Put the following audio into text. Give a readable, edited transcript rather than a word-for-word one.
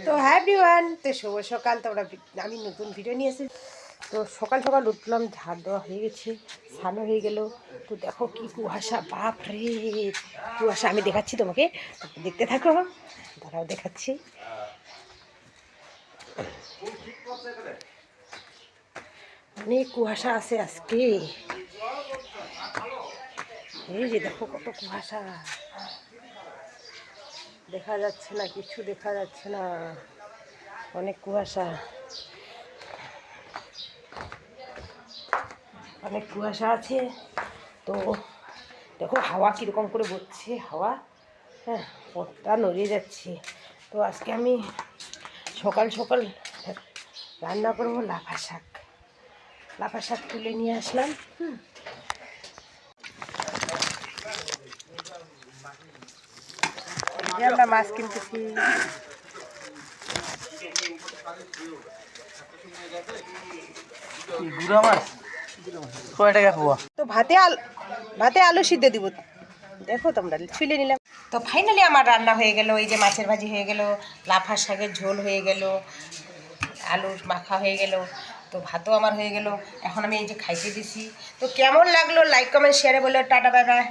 তো হ্যাঁ এভরিওয়ান, তো শুভ সকাল। তোমরা আমি নতুন ভিডিও নিয়ে এসেছি। তো সকাল সকাল উঠলাম, ঝাড় দেওয়া হয়ে গেছে, স্নানও হয়ে গেল। তো দেখো কি কুয়াশা, বাপ রে কুয়াশা। আমি দেখাচ্ছি তোমাকে, দেখতে থাকো, দাঁড়াও দেখাচ্ছি। অনেক কুয়াশা আছে আজকে, এই যে দেখো কত কুয়াশা, দেখা যাচ্ছে না, কিছু দেখা যাচ্ছে না, অনেক কুয়াশা, অনেক কুয়াশা আছে। তো দেখো হাওয়া কীরকম করে বচ্ছে, হাওয়া, হ্যাঁ, পথটা নড়িয়ে যাচ্ছে। তো আজকে আমি সকাল সকাল রান্না করবো লাফা শাক। লাফা শাক তুলে নিয়ে আসলাম। আমরা মাছ কিনতেছি। তো ভাতে আলু সিদ্ধ দিব, দেখো তোমরা, ছুলে নিলাম। তো ফাইনালি আমার রান্না হয়ে গেল। এই যে মাছের ভাজি হয়ে গেল, লাফা শাকের ঝোল হয়ে গেল, আলুর মাখা হয়ে গেল, তো ভাতও আমার হয়ে গেল। এখন আমি এই যে খাইতে দিছি। তো কেমন লাগলো লাইক কমেন্ট শেয়ারে বলে টাটা বাই বাই।